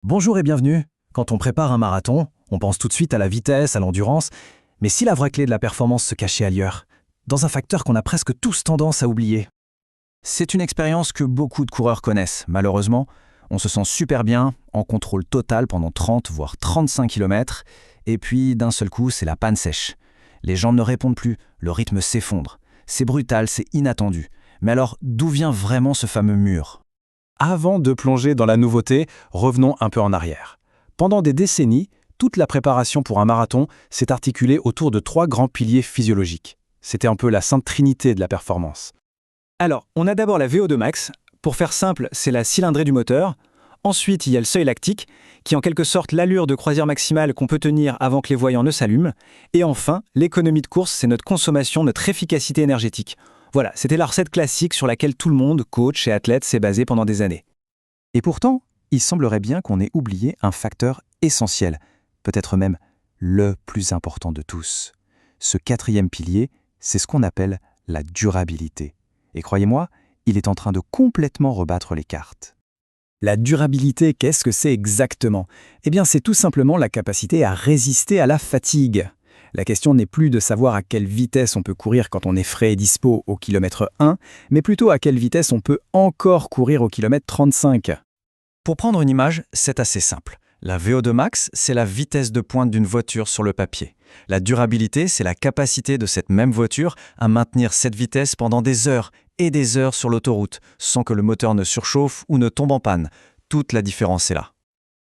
Bonjour et bienvenue. Quand on prépare un marathon, on pense tout de suite à la vitesse, à l'endurance, mais si la vraie clé de la performance se cachait ailleurs, dans un facteur qu'on a presque tous tendance à oublier. C'est une expérience que beaucoup de coureurs connaissent, malheureusement. On se sent super bien, en contrôle total pendant 30 voire 35 km, et puis d'un seul coup, c'est la panne sèche. Les jambes ne répondent plus, le rythme s'effondre. C'est brutal, c'est inattendu. Mais alors, d'où vient vraiment ce fameux mur ? Avant de plonger dans la nouveauté, revenons un peu en arrière. Pendant des décennies, toute la préparation pour un marathon s'est articulée autour de 3 grands piliers physiologiques. C'était un peu la sainte trinité de la performance. Alors, on a d'abord la VO2 max. Pour faire simple, c'est la cylindrée du moteur. Ensuite, il y a le seuil lactique, qui est en quelque sorte l'allure de croisière maximale qu'on peut tenir avant que les voyants ne s'allument. Et enfin, l'économie de course, c'est notre consommation, notre efficacité énergétique. Voilà, c'était la recette classique sur laquelle tout le monde, coach et athlète, s'est basé pendant des années. Et pourtant, il semblerait bien qu'on ait oublié un facteur essentiel, peut-être même le plus important de tous. Ce 4e pilier, c'est ce qu'on appelle la durabilité. Et croyez-moi, il est en train de complètement rebattre les cartes. La durabilité, qu'est-ce que c'est exactement ? Eh bien, c'est tout simplement la capacité à résister à la fatigue. La question n'est plus de savoir à quelle vitesse on peut courir quand on est frais et dispo au kilomètre 1, mais plutôt à quelle vitesse on peut encore courir au kilomètre 35. Pour prendre une image, c'est assez simple. La VO2 max, c'est la vitesse de pointe d'une voiture sur le papier. La durabilité, c'est la capacité de cette même voiture à maintenir cette vitesse pendant des heures et des heures sur l'autoroute, sans que le moteur ne surchauffe ou ne tombe en panne. Toute la différence est là.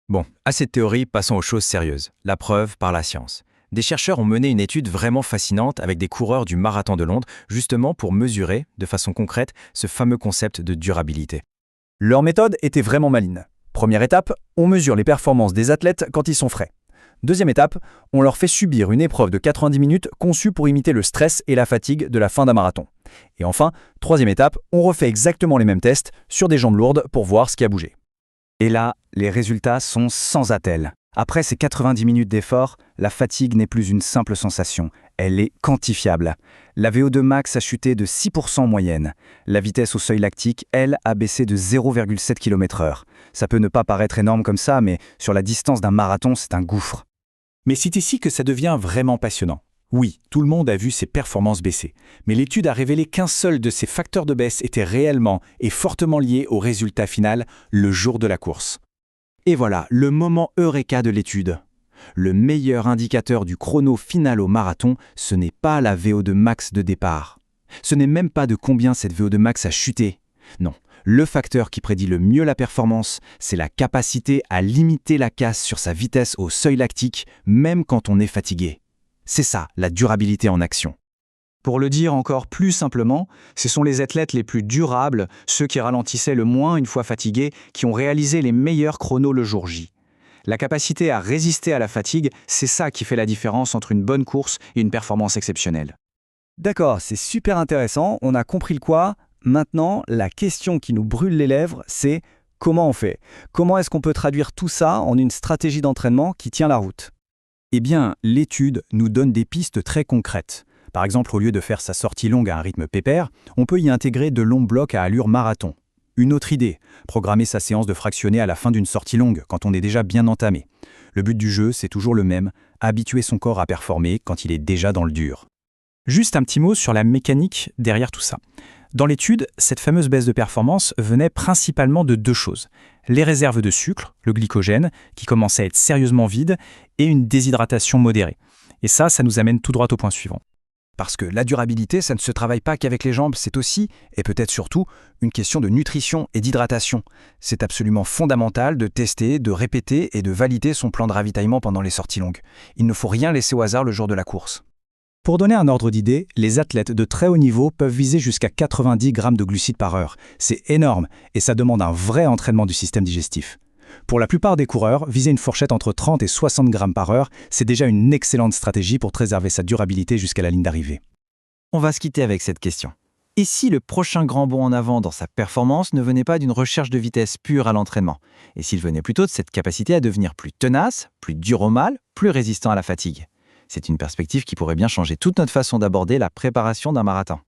Bon, assez de théorie, passons aux choses sérieuses. La preuve par la science. Des chercheurs ont mené une étude vraiment fascinante avec des coureurs du Marathon de Londres, justement pour mesurer, de façon concrète, ce fameux concept de durabilité. Leur méthode était vraiment maligne. Première étape, on mesure les performances des athlètes quand ils sont frais. Deuxième étape, on leur fait subir une épreuve de 90 minutes conçue pour imiter le stress et la fatigue de la fin d'un marathon. Et enfin, troisième étape, on refait exactement les mêmes tests sur des jambes lourdes pour voir ce qui a bougé. Et là, les résultats sont sans attelle. Après ces 90 minutes d'effort, la fatigue n'est plus une simple sensation, elle est quantifiable. La VO2 max a chuté de 6% en moyenne. La vitesse au seuil lactique, elle, a baissé de 0,7 km/h. Ça peut ne pas paraître énorme comme ça, mais sur la distance d'un marathon, c'est un gouffre. Mais c'est ici que ça devient vraiment passionnant. Oui, tout le monde a vu ses performances baisser, mais l'étude a révélé qu'un seul de ces facteurs de baisse était réellement et fortement lié au résultat final le jour de la course. Et voilà, le moment eureka de l'étude. Le meilleur indicateur du chrono final au marathon, ce n'est pas la VO2 max de départ. Ce n'est même pas de combien cette VO2 max a chuté. Non, le facteur qui prédit le mieux la performance, c'est la capacité à limiter la casse sur sa vitesse au seuil lactique, même quand on est fatigué. C'est ça, la durabilité en action. Pour le dire encore plus simplement, ce sont les athlètes les plus durables, ceux qui ralentissaient le moins une fois fatigués, qui ont réalisé les meilleurs chronos le jour J. La capacité à résister à la fatigue, c'est ça qui fait la différence entre une bonne course et une performance exceptionnelle. D'accord, c'est super intéressant, on a compris le quoi. Maintenant, la question qui nous brûle les lèvres, c'est comment on fait ? Comment est-ce qu'on peut traduire tout ça en une stratégie d'entraînement qui tient la route ? Eh bien, l'étude nous donne des pistes très concrètes. Par exemple, au lieu de faire sa sortie longue à un rythme pépère, on peut y intégrer de longs blocs à allure marathon. Une autre idée, programmer sa séance de fractionné à la fin d'une sortie longue, quand on est déjà bien entamé. Le but du jeu, c'est toujours le même, habituer son corps à performer quand il est déjà dans le dur. Juste un petit mot sur la mécanique derrière tout ça. Dans l'étude, cette fameuse baisse de performance venait principalement de 2 choses. Les réserves de sucre, le glycogène, qui commençait à être sérieusement vide, et une déshydratation modérée. Et ça nous amène tout droit au point suivant. Parce que la durabilité, ça ne se travaille pas qu'avec les jambes, c'est aussi, et peut-être surtout, une question de nutrition et d'hydratation. C'est absolument fondamental de tester, de répéter et de valider son plan de ravitaillement pendant les sorties longues. Il ne faut rien laisser au hasard le jour de la course. Pour donner un ordre d'idée, les athlètes de très haut niveau peuvent viser jusqu'à 90 grammes de glucides par heure. C'est énorme et ça demande un vrai entraînement du système digestif. Pour la plupart des coureurs, viser une fourchette entre 30 et 60 grammes par heure, c'est déjà une excellente stratégie pour préserver sa durabilité jusqu'à la ligne d'arrivée. On va se quitter avec cette question. Et si le prochain grand bond en avant dans sa performance ne venait pas d'une recherche de vitesse pure à l'entraînement, et s'il venait plutôt de cette capacité à devenir plus tenace, plus dur au mal, plus résistant à la fatigue ? C'est une perspective qui pourrait bien changer toute notre façon d'aborder la préparation d'un marathon.